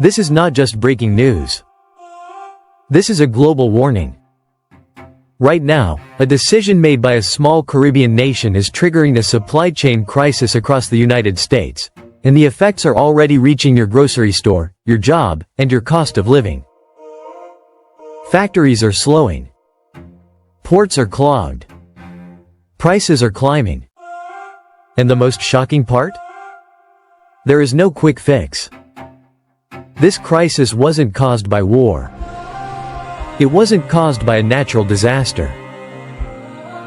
This is not just breaking news. This is a global warning. Right now, a decision made by a small Caribbean nation is triggering a supply chain crisis across the United States, and the effects are already reaching your grocery store, your job, and your cost of living. Factories are slowing. Ports are clogged. Prices are climbing. And the most shocking part? There is no quick fix. This crisis wasn't caused by war. It wasn't caused by a natural disaster.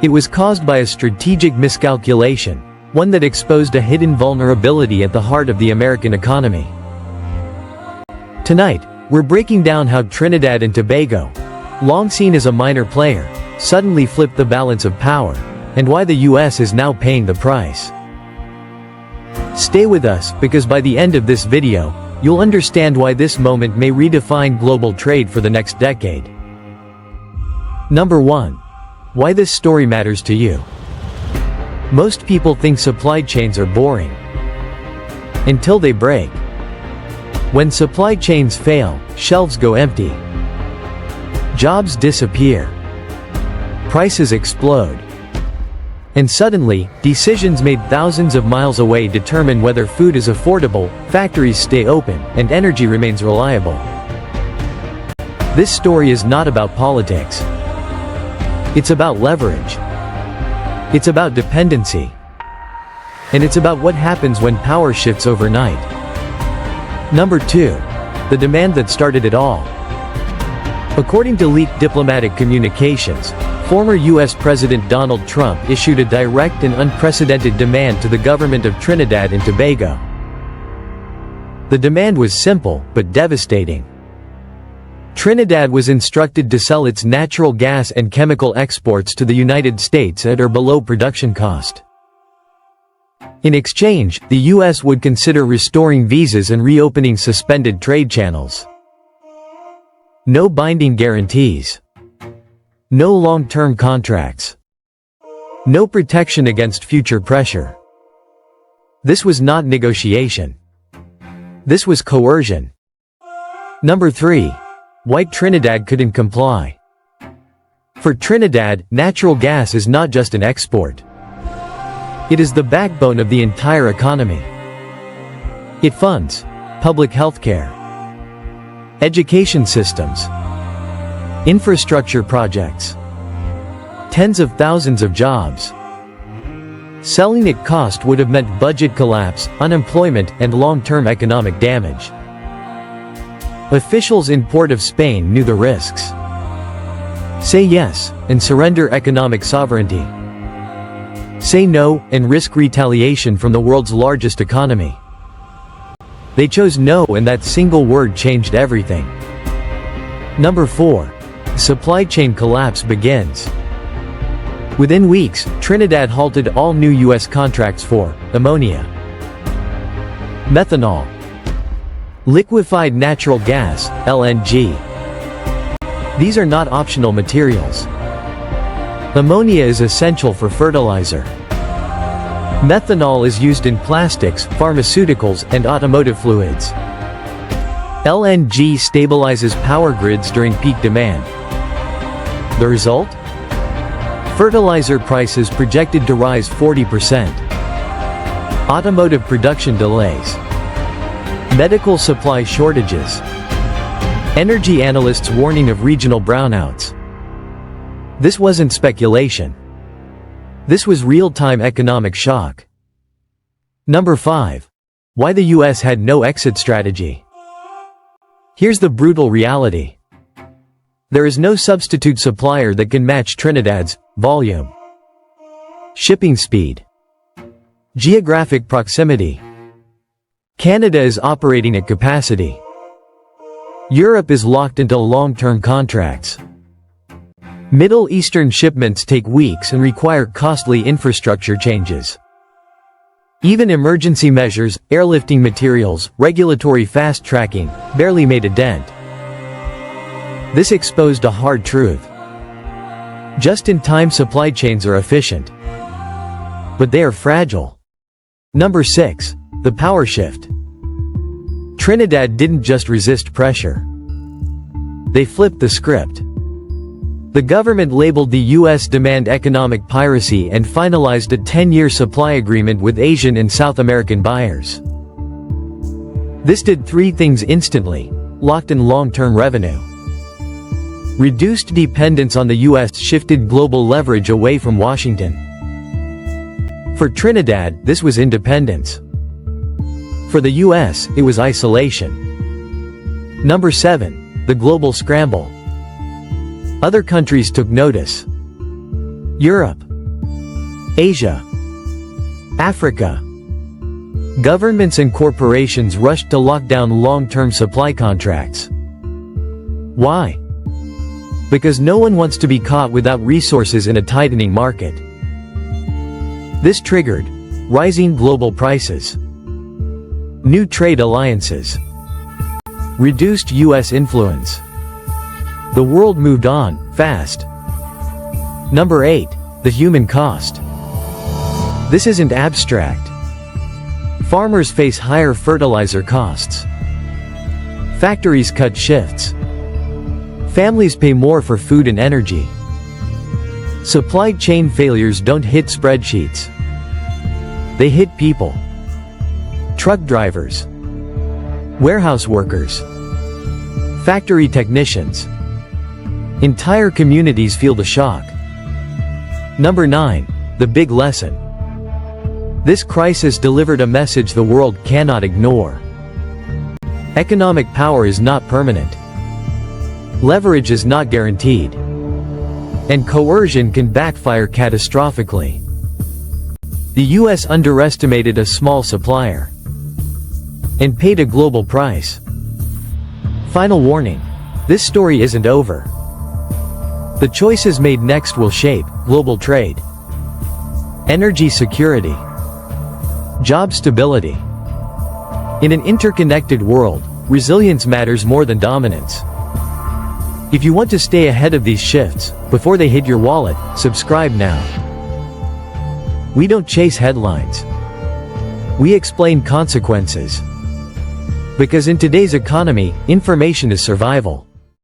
It was caused by a strategic miscalculation, one that exposed a hidden vulnerability at the heart of the American economy. Tonight, we're breaking down how Trinidad and Tobago, long seen as a minor player, suddenly flipped the balance of power, and why the US is now paying the price. Stay with us, because by the end of this video, you'll understand why this moment may redefine global trade for the next decade. Number 1. Why this story matters to you. Most people think supply chains are boring. Until they break. When supply chains fail, shelves go empty. Jobs disappear. Prices explode. And suddenly, decisions made thousands of miles away determine whether food is affordable, factories stay open, and energy remains reliable. This story is not about politics. It's about leverage. It's about dependency. And it's about what happens when power shifts overnight. Number 2. The demand that started it all. According to leaked diplomatic communications, former U.S. President Donald Trump issued a direct and unprecedented demand to the government of Trinidad and Tobago. The demand was simple, but devastating. Trinidad was instructed to sell its natural gas and chemical exports to the United States at or below production cost. In exchange, the U.S. would consider restoring visas and reopening suspended trade channels. No binding guarantees. No long-term contracts. No protection against future pressure. This was not negotiation. This was coercion. Number 3. Why Trinidad couldn't comply. For Trinidad, natural gas is not just an export. It is the backbone of the entire economy. It funds public healthcare, education systems, infrastructure projects, tens of thousands of jobs. Selling at cost would have meant budget collapse, unemployment, and long-term economic damage. Officials in Port of Spain knew the risks. Say yes, and surrender economic sovereignty. Say no, and risk retaliation from the world's largest economy. They chose no, and that single word changed everything. Number 4. Supply chain collapse begins. Within weeks, Trinidad halted all new U.S. contracts for ammonia, methanol, liquefied natural gas, LNG. These are not optional materials. Ammonia is essential for fertilizer. Methanol is used in plastics, pharmaceuticals, and automotive fluids. LNG stabilizes power grids during peak demand. The result? Fertilizer prices projected to rise 40%. Automotive production delays. Medical supply shortages. Energy analysts warning of regional brownouts. This wasn't speculation. This was real-time economic shock. Number 5. Why the US had no exit strategy. Here's the brutal reality. There is no substitute supplier that can match Trinidad's volume, shipping speed, geographic proximity. Canada is operating at capacity. Europe is locked into long-term contracts. Middle Eastern shipments take weeks and require costly infrastructure changes. Even emergency measures, airlifting materials, regulatory fast-tracking, barely made a dent. This exposed a hard truth. Just-in-time supply chains are efficient, but they are fragile. Number 6. The power shift. Trinidad didn't just resist pressure. They flipped the script. The government labeled the U.S. demand economic piracy and finalized a 10-year supply agreement with Asian and South American buyers. This did three things instantly: locked in long-term revenue, reduced dependence on the U.S., shifted global leverage away from Washington. For Trinidad, this was independence. For the U.S., it was isolation. Number 7. The global scramble. Other countries took notice. Europe, Asia, Africa. Governments and corporations rushed to lock down long-term supply contracts. Why? Because no one wants to be caught without resources in a tightening market. This triggered rising global prices, new trade alliances, reduced U.S. influence. The world moved on, fast. Number 8. The human cost. This isn't abstract. Farmers face higher fertilizer costs. Factories cut shifts. Families pay more for food and energy. Supply chain failures don't hit spreadsheets. They hit people. Truck drivers, warehouse workers, factory technicians. Entire communities feel the shock. Number 9. The big lesson. This crisis delivered a message the world cannot ignore. Economic power is not permanent. Leverage is not guaranteed. And coercion can backfire catastrophically. The U.S. underestimated a small supplier and paid a global price. Final warning: this story isn't over. The choices made next will shape global trade, energy security, job stability. In an interconnected world, resilience matters more than dominance. If you want to stay ahead of these shifts, before they hit your wallet, subscribe now. We don't chase headlines. We explain consequences. Because in today's economy, information is survival.